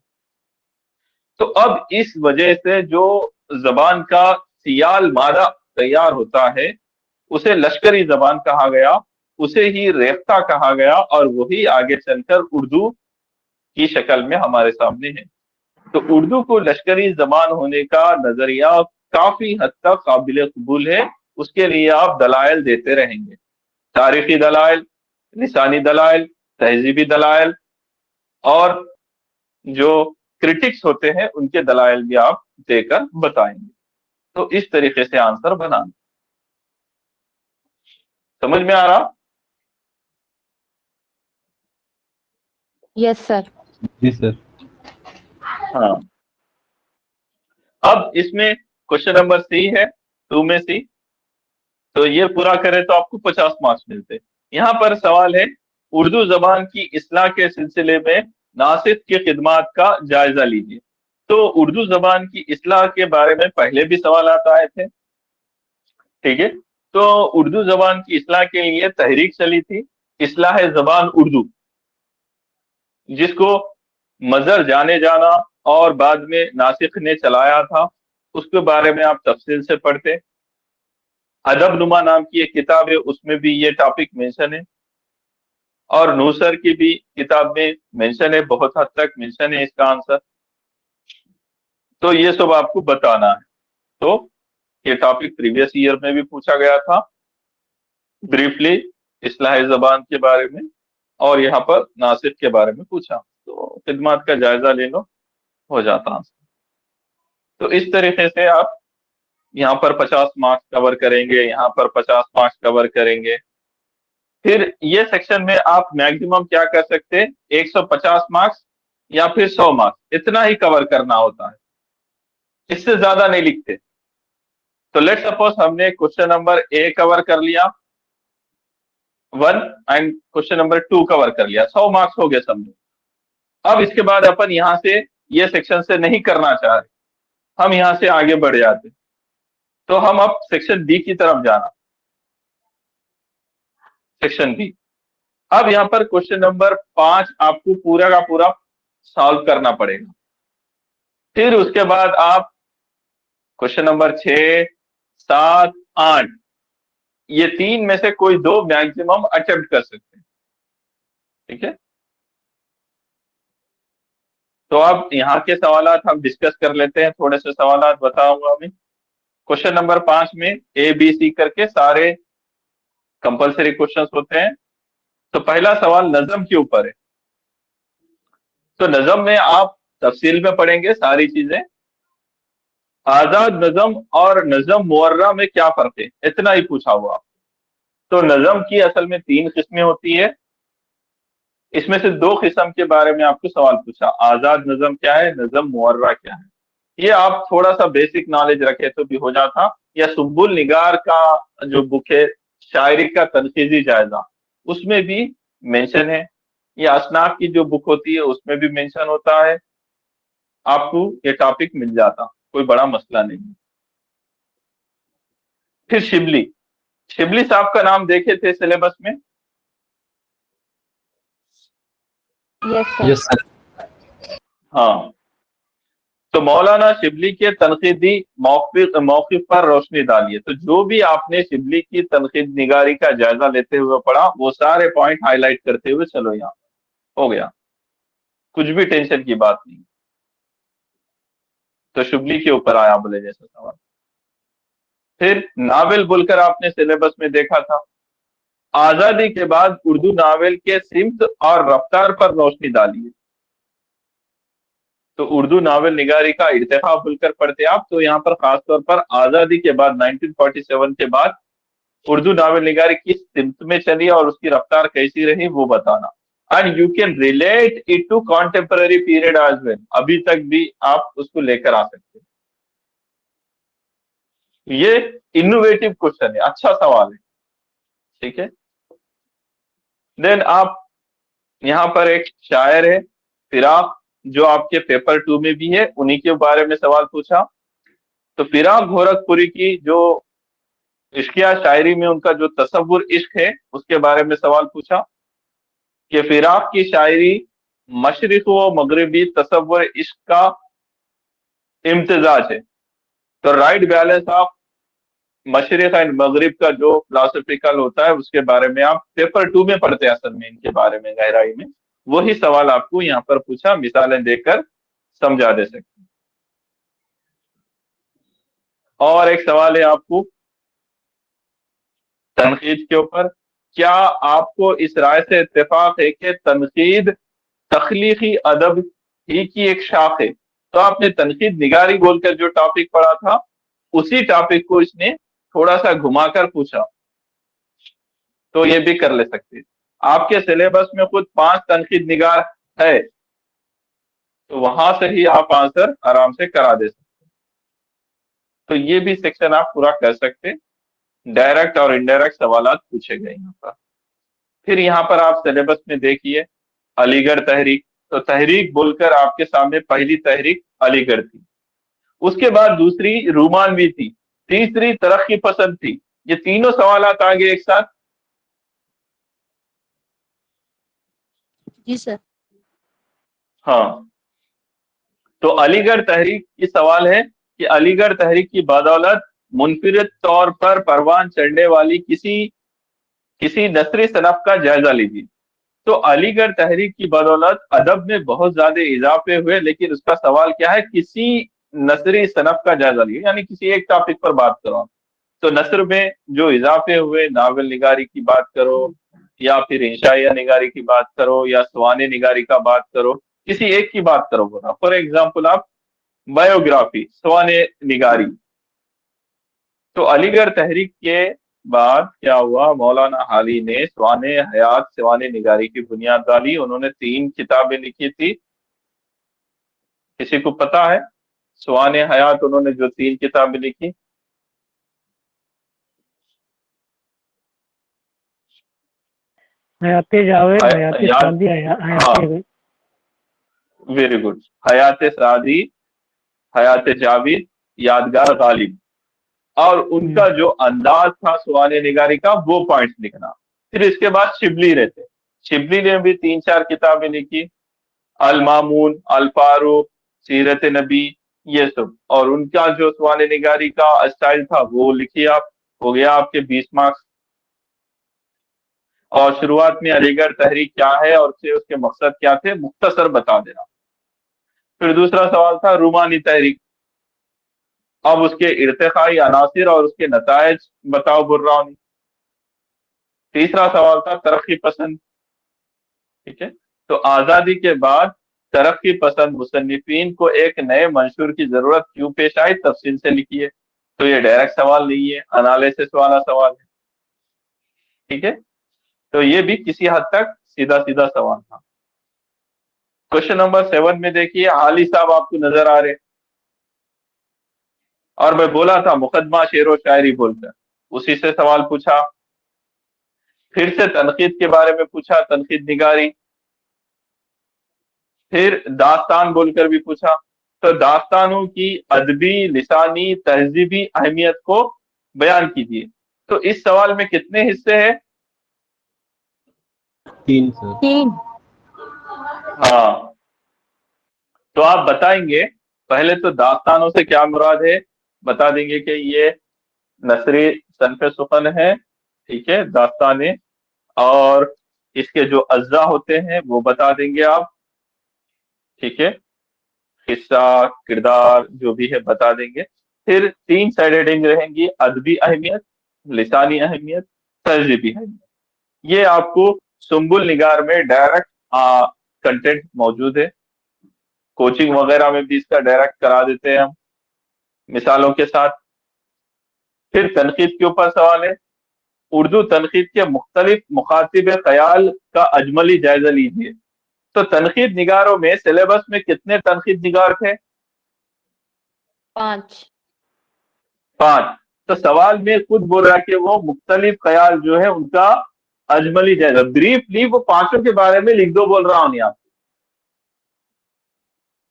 तो अब इस वजह से जो जबान का सियाल मादा तैयार होता है उसे लश्करी जबान कहा गया, उसे ही रेख्ता कहा गया, और वही आगे चलकर उर्दू की शक्ल में हमारे सामने है। तो उर्दू को लश्करी जबान होने का नजरिया काफी हद तक काबिल कबूल है। उसके लिए आप दलाइल देते रहेंगे, तारीखी दलाइल, लिसानी दलाइल, तहजीबी दलाइल, और जो क्रिटिक्स होते हैं उनके दलाइल भी आप देकर बताएंगे। तो इस तरीके से आंसर बनाना। समझ में आ रहा? Yes sir. जी सर। हाँ। अब इसमें क्वेश्चन नंबर सी है, 2 में सी। तो ये पूरा करें तो आपको 50 मार्क्स मिलते। यहाँ पर सवाल है, उर्दू जबान की इस्लाह के सिलसिले में नासिक की खिदमात का जायजा लीजिए। तो उर्दू जबान की इस्लाह के बारे में पहले भी सवाल आए थे, ठीक है। तो उर्दू जबान की इस्लाह के लिए तहरीक चली थी, इस्लाह जबान उर्दू, जिसको मजर जाने जाना और बाद में नासिक ने चलाया था। उसके बारे में आप तफसील से पढ़ते। अदब नुमा नाम की एक किताब है, उसमें भी ये टॉपिक मेंशन है, और नूसर की भी किताब में मेंशन है, बहुत हद तक मेंशन है इसका आंसर। तो ये सब आपको बताना है। तो ये टॉपिक प्रीवियस ईयर में भी पूछा गया था ब्रीफली, इस्लाह जबान के बारे में, और यहाँ पर नासिक के बारे में पूछा। तो खिदमत का जायजा ले लो, हो जाता आंसर। तो इस तरीके से आप यहाँ पर 50 मार्क्स कवर करेंगे, यहाँ पर 50 मार्क्स कवर करेंगे। फिर ये सेक्शन में आप मैक्सिमम क्या कर सकते हैं, 150 मार्क्स या फिर 100 मार्क्स, इतना ही कवर करना होता है, इससे ज्यादा नहीं लिखते। तो लेट सपोज हमने क्वेश्चन नंबर ए कवर कर लिया 1 एंड क्वेश्चन नंबर 2 कवर कर लिया, 100 मार्क्स हो गए समझो। अब इसके बाद अपन यहां से ये सेक्शन से नहीं करना चाह रहे, हम यहां से आगे बढ़ जाते। तो हम अब सेक्शन बी की तरफ जाना, सेक्शन बी। अब यहां पर क्वेश्चन नंबर 5 आपको पूरा का पूरा सॉल्व करना पड़ेगा। फिर उसके बाद आप क्वेश्चन नंबर 6, 7, 8, ये 3 में से कोई 2 मैक्सिमम अटेम्प्ट कर सकते हैं। ठीक है, तो अब यहाँ के सवालात हम डिस्कस कर लेते हैं, थोड़े से सवालात बताऊंगा अभी। क्वेश्चन नंबर 5 में ए बी सी करके सारे कंपलसरी क्वेश्चंस होते हैं। तो पहला सवाल नजम के ऊपर है। तो नजम में आप तफसील में पढ़ेंगे सारी चीजें। आजाद नजम और नजम मुअर्रा में क्या फर्क है, इतना ही पूछा हुआ। तो नजम की असल में 3 किस्में होती है, इसमें से 2 किस्म के बारे में आपको सवाल पूछा, आजाद नजम क्या है, नजम मुअर्रा क्या है। ये आप थोड़ा सा बेसिक नॉलेज रखे तो भी हो जाता। या सुब्बुल निगार का जो बुक है, शायरी का तनकीदी जायजा, उसमें भी मेंशन है। या असनाफ की जो बुक होती है उसमें भी मेंशन होता है। आपको ये टॉपिक मिल जाता, कोई बड़ा मसला नहीं। फिर शिबली, शिबली साहब का नाम देखे थे सिलेबस में? Yes sir. Yes sir. हाँ, तो मौलाना शिबली के तनकीदी मौक़िफ़ पर रोशनी डालिए। तो जो भी आपने शिबली की तनकीद निगारी का जायजा लेते हुए पढ़ा, वो सारे पॉइंट हाईलाइट करते हुए चलो, यहाँ हो गया, कुछ भी टेंशन की बात नहीं। तो शिबली के ऊपर आया बोले जैसा सवाल। फिर नावल बोलकर आपने सिलेबस में देखा था, आजादी के बाद उर्दू नावल के सिम्त और रफ्तार पर रोशनी डालिए। तो उर्दू नावल निगारी का इर्तिखा खुलकर पढ़ते आप, तो यहाँ पर खासतौर पर आजादी के बाद 1947 के बाद उर्दू नावल निगारी किस सिमत में चली और उसकी रफ्तार कैसी रही वो बताना। And you can relate it to contemporary period as well, अभी तक भी आप उसको लेकर आ सकते हैं। ये इनोवेटिव क्वेश्चन है, अच्छा सवाल है, ठीक है। देन आप यहाँ पर एक शायर है फिराक, जो आपके पेपर 2 में भी है, उन्हीं के बारे में सवाल पूछा। तो फिराक गोरखपुरी की जो इश्किया शायरी में उनका जो तसव्वुर इश्क है उसके बारे में सवाल पूछा कि फिराक की शायरी मशरिक व मगरिबी तसव्वुर इश्क का इम्तिजाज है। तो राइट बैलेंस ऑफ मशरिक एंड मगरिब का जो फिलोसफिकल होता है उसके बारे में आप पेपर 2 में पढ़ते हैं, असल में इनके बारे में गहराई में। वही सवाल आपको यहाँ पर पूछा, मिसालें देकर समझा दे सकते। और एक सवाल है आपको तनकीद के ऊपर, क्या आपको इस राय से इत्तेफाक है कि तनकीद तख्लीकी अदब ही की एक शाख है? तो आपने तनकीद निगारी बोलकर जो टॉपिक पढ़ा था, उसी टॉपिक को इसने थोड़ा सा घुमाकर पूछा, तो ये भी कर ले सकते। आपके सिलेबस में खुद 5 तनकीद निगार है, तो वहां से ही आप आंसर आराम से करा दे सकते। तो ये भी सेक्शन आप पूरा कर सकते, डायरेक्ट और इनडायरेक्ट सवालात पूछे गए यहाँ पर। फिर यहाँ पर आप सिलेबस में देखिए अलीगढ़ तहरीक। तो तहरीक बोलकर आपके सामने पहली तहरीक अलीगढ़ थी, उसके बाद दूसरी रूमानवी थी, तीसरी तरक्की पसंद थी। ये तीनों सवालात आ गए एक साथ। जी सर। हाँ, तो अलीगढ़ तहरीक की सवाल है कि अलीगढ़ तहरीक की बदौलत मुनफरिद तौर पर परवान चढ़ने वाली किसी किसी नस्री सनफ का जायजा लीजिए। तो अलीगढ़ तहरीक की बदौलत अदब में बहुत ज्यादा इजाफे हुए, लेकिन उसका सवाल क्या है, किसी नसरी सनफ का जायजा लिए, यानी किसी एक टॉपिक पर बात करो। तो नसर में जो इजाफे हुए, नावल निगारी की बात करो या फिर इंशाइया निगारी की बात करो या सवाने निगारी का बात करो, किसी एक की बात करो। बोला फॉर एग्जाम्पल आप बायोग्राफी, सवाने निगारी। तो अलीगढ़ तहरीक के बाद क्या हुआ, मौलाना हाली ने सवाने हयात सवाने निगारी की बुनियाद डाली। उन्होंने 3 किताबें लिखी थी, किसी को पता है? सवाने हयात उन्होंने जो 3 किताबें लिखी, हयाते जावेद, हयाते याद? सादी, हाँ, हयाते वेरी गुड। हयात सादी, हयात जावेद, यादगार गालिब। और उनका जो अंदाज था सवाने निगारी का, वो पॉइंट्स लिखना। फिर इसके बाद शिबली रहते, शिबली ने भी 3-4 किताबें लिखी, अल मामून, अल फारूक, सीरत नबी, ये सब। और उनका जो सवाने निगारी का स्टाइल था वो लिखिए आप, हो गया आपके 20 मार्क्स। और शुरुआत में अलीगढ़ तहरीक क्या है और उसके मकसद क्या थे, मुख्तसर बता देना। फिर दूसरा सवाल था रूमानी तहरीक, अब उसके इर्तिकाई अनासिर और उसके नतायज बताओ बुर्रानी। तीसरा सवाल था तरक्की पसंद, ठीक है, तो आजादी के बाद तरक्की पसंद मुसन्निफीन को एक नए मंशूर की जरूरत क्यों पेश आई, तफसील से लिखिए। तो ये डायरेक्ट सवाल नहीं है, एनालिसिस वाला सवाल है, ठीक है। तो ये भी किसी हद तक सीधा सीधा सवाल था। क्वेश्चन नंबर 7 में देखिए, हाली साहब आपको नजर आ रहे, और मैं बोला था मुकदमा शेर व शायरी बोलकर, उसी से सवाल पूछा। फिर से तनकीद के बारे में पूछा, तनकीद निगारी। फिर दास्तान बोलकर भी पूछा। तो दास्तानों की अदबी लिसानी तहजीबी अहमियत को बयान कीजिए। तो इस सवाल में कितने हिस्से हैं? 3 सर। 3। हाँ, तो आप बताएंगे, पहले तो दास्तानों से क्या मुराद है, बता देंगे कि ये नसरी सनफ सुखन है, ठीक है, दास्ताने, और इसके जो अज्जा होते हैं वो बता देंगे आप, ठीक है, किस्सा किरदार जो भी है बता देंगे। फिर 3 साइड हेडिंग रहेंगी, अदबी अहमियत, लिसानी अहमियत, तहजीबी अहमियत। ये आपको सुम्बुल निगार में डायरेक्ट कंटेंट मौजूद है, कोचिंग वगैरह में भी इसका डायरेक्ट करा देते हैं हम मिसालों के साथ। फिर तनकीद के ऊपर सवाल है, उर्दू तनकीद के मुख्तलिफ मुखातिब ख्याल का अजमली जायजा लीजिए। तो तनकीद निगारों में सिलेबस में कितने तनकीद निगार थे? 5। 5। तो सवाल में खुद बोल रहा है कि वो मुख्तलिफ ख्याल जो है उनका अजमली जायजा, ब्रीफली वो पांचों के बारे में लिख दो बोल रहा हूं आप,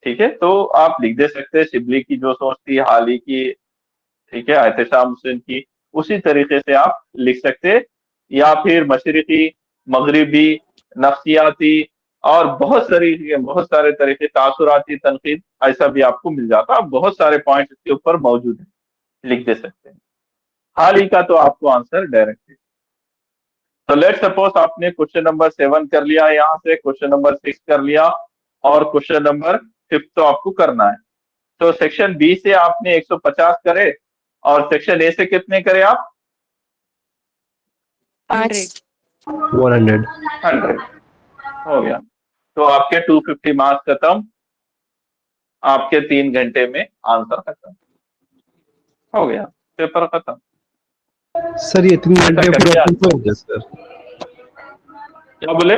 ठीक है। तो आप लिख दे सकते हैं शिबली की जो सोच थी, हाली की, ठीक है, एहतशाम हुसैन की, उसी तरीके से आप लिख सकते हैं। या फिर मशरिकी, मगरिबी, नफ्सियाती, और बहुत सारे तरीके, तासुराती तनकीद, ऐसा भी आपको मिल जाता है। बहुत सारे पॉइंट इसके ऊपर मौजूद है, लिख दे सकते हैं। हाल ही का तो आपको आंसर डायरेक्ट है। तो लेट सपोज आपने क्वेश्चन नंबर 7 कर लिया, यहाँ से क्वेश्चन नंबर 6 कर लिया, और क्वेश्चन नंबर 5 तो आपको करना है। तो सेक्शन बी से आपने 150 करे, और सेक्शन ए से कितने करे आप? 5। 100। 100 हो गया। तो आपके 250 मार्क्स खत्म, आपके 3 घंटे में आंसर खत्म हो गया, पेपर खत्म। सर ये 3 ऐसा घंटे पूरा करके अटेम्प्ट हो जाता है सर? क्या बोले?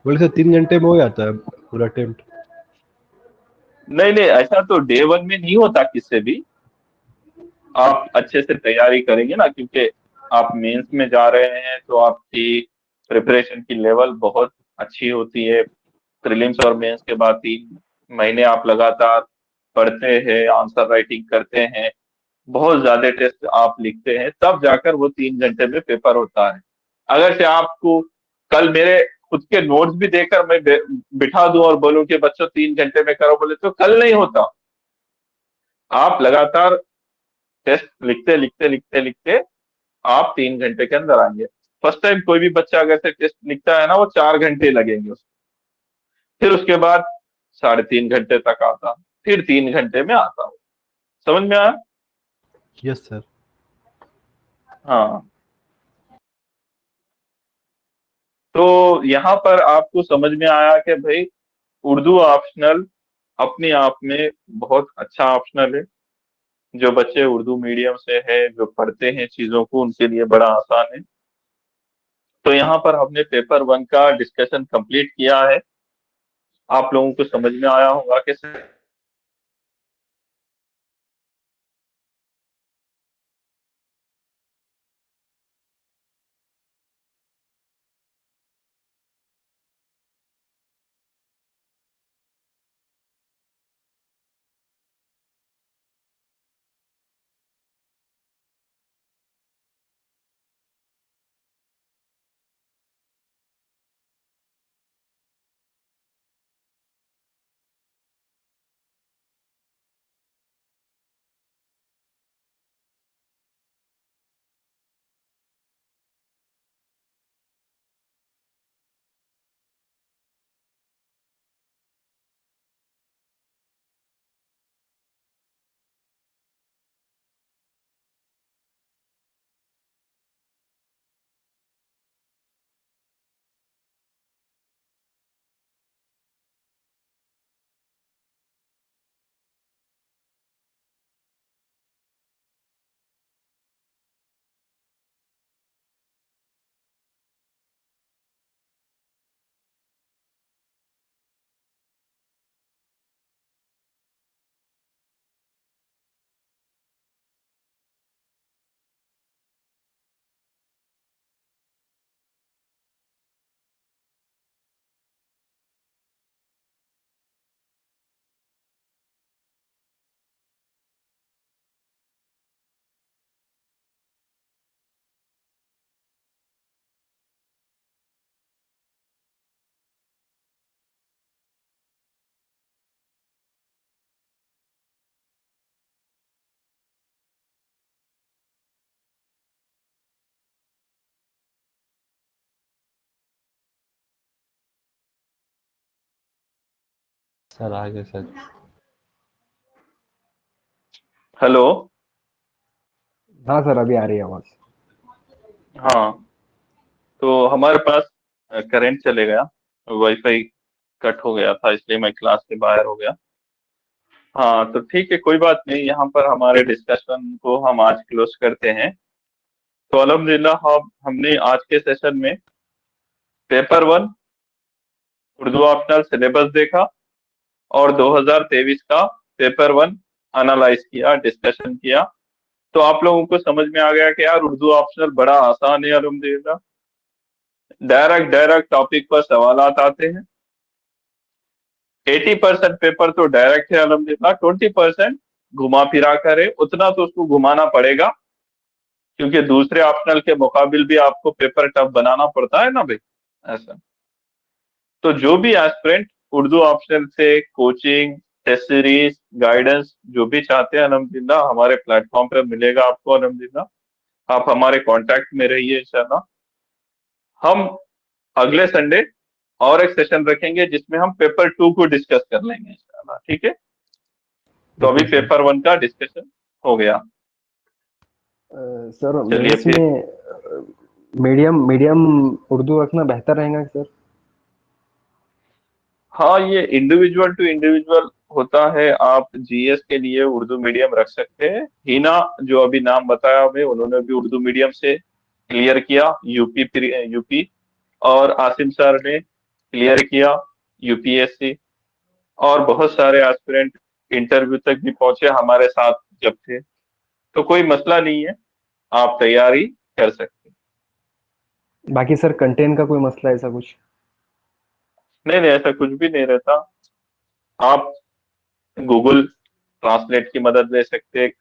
बोले सर 3 घंटे में हो जाता है पूरा अटेम्प्ट? नहीं नहीं, ऐसा तो डे 1 में नहीं होता किससे भी। आप अच्छे से तैयारी करेंगे ना, क्योंकि आप मेंस में जा रहे हैं, तो आपकी प्रिपरेशन की लेवल बहुत अच्छी होती है। प्रीलिम्स और मेंस के बाद 3 महीने आप लगातार पढ़ते हैं, आंसर राइटिंग करते हैं, बहुत ज्यादा टेस्ट आप लिखते हैं, तब जाकर वो 3 घंटे में पेपर होता है। अगर से आपको कल मेरे खुद के नोट्स भी देकर मैं बिठा दूं और बोलूं कि बच्चों 3 घंटे में करो, बोले तो कल नहीं होता। आप लगातार टेस्ट लिखते लिखते लिखते लिखते आप 3 घंटे के अंदर आएंगे। फर्स्ट टाइम कोई भी बच्चा अगर से टेस्ट लिखता है ना, वो 4 घंटे लगेंगे उसको। फिर उसके बाद 3.5 घंटे तक आता, फिर 3 घंटे में आता हूँ। समझ में आया? Yes sir. हाँ, तो यहाँ पर आपको समझ में आया कि भाई उर्दू ऑप्शनल अपने आप में बहुत अच्छा ऑप्शनल है। जो बच्चे उर्दू मीडियम से है, जो पढ़ते हैं चीजों को, उनके लिए बड़ा आसान है। तो यहाँ पर हमने पेपर 1 का डिस्कशन कंप्लीट किया है। आप लोगों को समझ में आया होगा कि सर आ गए सर। हेलो। हाँ सर, अभी आ रही है आवाज। हाँ, तो हमारे पास करंट चले गया, वाईफाई कट हो गया था, इसलिए मैं क्लास से बाहर हो गया। हाँ, तो ठीक है, कोई बात नहीं। यहाँ पर हमारे डिस्कशन को हम आज क्लोज करते हैं। तो अल्हम्दुलिल्लाह हमने आज के सेशन में पेपर 1 उर्दू ऑप्शनल सिलेबस देखा और 2023 का पेपर 1 एनालाइज किया, डिस्कशन किया। तो आप लोगों को समझ में आ गया कि यार उर्दू ऑप्शनल बड़ा आसान है अल्हम्दुलिल्लाह। डायरेक्ट डायरेक्ट टॉपिक पर सवालात आते हैं। 80% पेपर तो डायरेक्ट है अल्हम्दुलिल्लाह, 20% घुमा फिरा कर है, उतना तो उसको घुमाना पड़ेगा, क्योंकि दूसरे ऑप्शनल के मुकाबिल भी आपको पेपर टफ बनाना पड़ता है ना भाई, ऐसा। तो जो भी एस्पिरेंट उर्दू ऑप्शनल से कोचिंग, टेस्ट सीरीज, गाइडेंस जो भी चाहते हैं अल्हम्दुलिल्लाह हमारे प्लेटफॉर्म पर मिलेगा आपको अल्हम्दुलिल्लाह। आप हमारे कांटेक्ट में रहिए इंशाल्लाह। हम अगले संडे और एक सेशन रखेंगे जिसमें हम पेपर 2 को डिस्कस कर लेंगे इंशाल्लाह, ठीक है। तो अभी ओके सर। पेपर 1 का डिस्कशन हो गया। सर चलिए मेंस फिर। में मीडियम मीडियम उर्दू रखना बेहतर रहेगा सर? हाँ, ये इंडिविजुअल टू इंडिविजुअल होता है। आप जीएस के लिए उर्दू मीडियम रख सकते हैं। हिना जो अभी नाम बताया हमें, उन्होंने भी उर्दू मीडियम से क्लियर किया यूपी, और आसिम सर ने क्लियर किया यूपीएससी। और बहुत सारे एस्पिरेंट इंटरव्यू तक भी पहुंचे हमारे साथ जब थे। तो कोई मसला नहीं है, आप तैयारी कर सकते हैं। बाकी सर कंटेंट का कोई मसला ऐसा कुछ? नहीं नहीं, ऐसा कुछ भी नहीं रहता। आप गूगल ट्रांसलेट की मदद ले सकते हैं,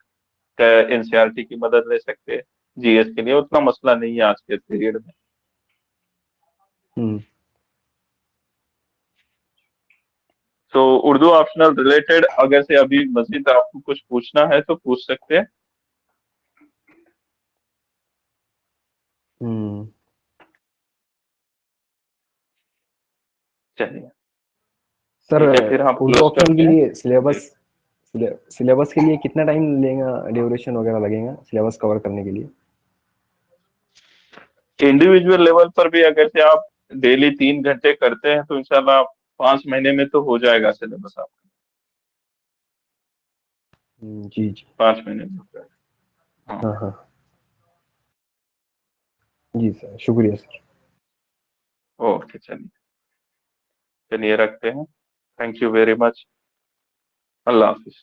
एनसीईआरटी की मदद ले सकते हैं। जीएस के लिए उतना मसला नहीं है आज के पीरियड में। हम्म। तो उर्दू ऑप्शनल रिलेटेड अगर से अभी मजीद आपको कुछ पूछना है तो पूछ सकते हैं। हम्म। चलिए सर ठीक है, फिर हम उर्दू क्लोज ऑप्शनल के करते हैं। लिए सिलेबस के लिए कितना टाइम लेगा, ड्यूरेशन वगैरह लगेगा सिलेबस कवर करने के लिए? इंडिविजुअल लेवल पर भी अगर से आप डेली 3 घंटे करते हैं तो इंशाल्लाह 5 महीने में तो हो जाएगा सिलेबस आपका। जी जी। 5 महीने में हो जाएगा। हाँ। हाँ हाँ। जी सर, शुक्रिया सर। ओके, चलिए चलिए रखते हैं। Thank you very much. Allah Hafiz.